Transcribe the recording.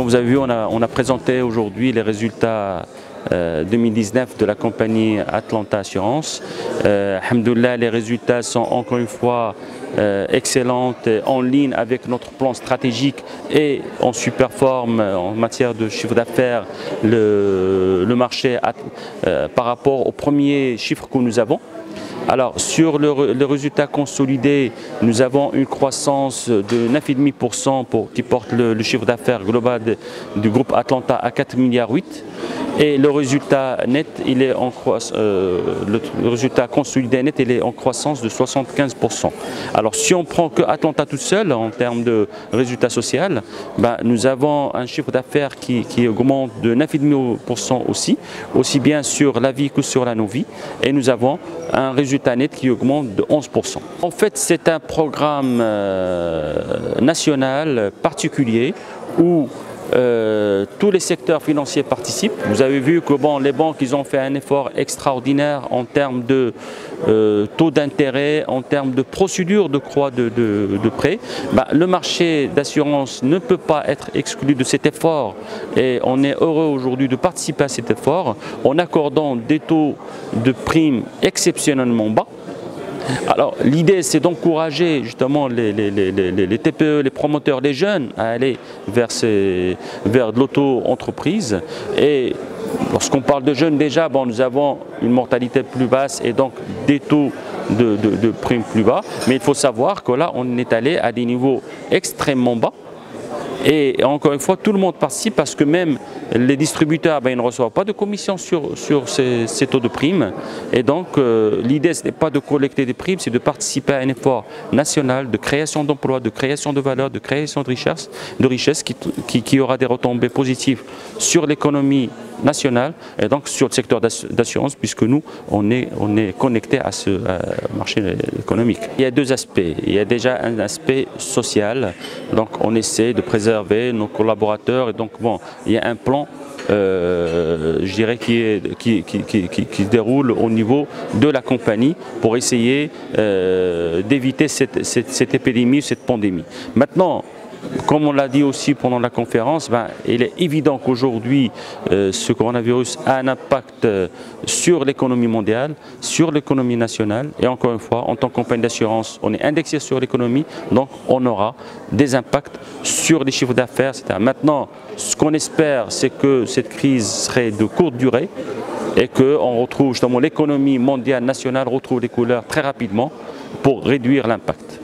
vous avez vu, on a présenté aujourd'hui les résultats 2019 de la compagnie Atlanta Assurance. Alhamdoulilah, les résultats sont encore une fois excellents, en ligne avec notre plan stratégique et on surperforme en matière de chiffre d'affaires le marché par rapport aux premiers chiffres que nous avons. Alors sur le résultat consolidé, nous avons une croissance de 9,5% qui porte le chiffre d'affaires global du groupe Atlanta à 4,8 milliards. Et le résultat net, le résultat consolidé net, il est en croissance de 75%. Alors si on prend que Atlanta tout seul en termes de résultat social, nous avons un chiffre d'affaires qui augmente de 9,5% aussi bien sur la vie que sur la non-vie. Et nous avons un résultat net qui augmente de 11%. En fait, c'est un programme national particulier où tous les secteurs financiers participent. Vous avez vu que les banques ont fait un effort extraordinaire en termes de taux d'intérêt, en termes de procédure de prêt. Le marché d'assurance ne peut pas être exclu de cet effort et on est heureux aujourd'hui de participer à cet effort en accordant des taux de primes exceptionnellement bas. Alors l'idée c'est d'encourager justement les TPE, les promoteurs, les jeunes à aller vers de l'auto-entreprise. Et lorsqu'on parle de jeunes déjà, nous avons une mortalité plus basse et donc des taux de primes plus bas. Mais il faut savoir que là on est allé à des niveaux extrêmement bas. Et encore une fois, tout le monde participe parce que même les distributeurs, ils ne reçoivent pas de commission sur ces taux de primes. Et donc, l'idée, ce n'est pas de collecter des primes, c'est de participer à un effort national de création d'emplois, de création de valeur, de création de richesse qui aura des retombées positives sur l'économie nationale et donc sur le secteur d'assurance puisque nous, on est connecté à ce marché économique. Il y a deux aspects. Il y a déjà un aspect social, donc on essaie de préserver nos collaborateurs et donc il y a un plan je dirais qui déroule au niveau de la compagnie pour essayer d'éviter cette épidémie, cette pandémie. Maintenant, comme on l'a dit aussi pendant la conférence, il est évident qu'aujourd'hui, ce coronavirus a un impact sur l'économie mondiale, sur l'économie nationale. Et encore une fois, en tant que compagnie d'assurance, on est indexé sur l'économie, donc on aura des impacts sur les chiffres d'affaires, etc. Maintenant, ce qu'on espère, c'est que cette crise serait de courte durée et qu'on retrouve justement l'économie mondiale, nationale, retrouve les couleurs très rapidement pour réduire l'impact.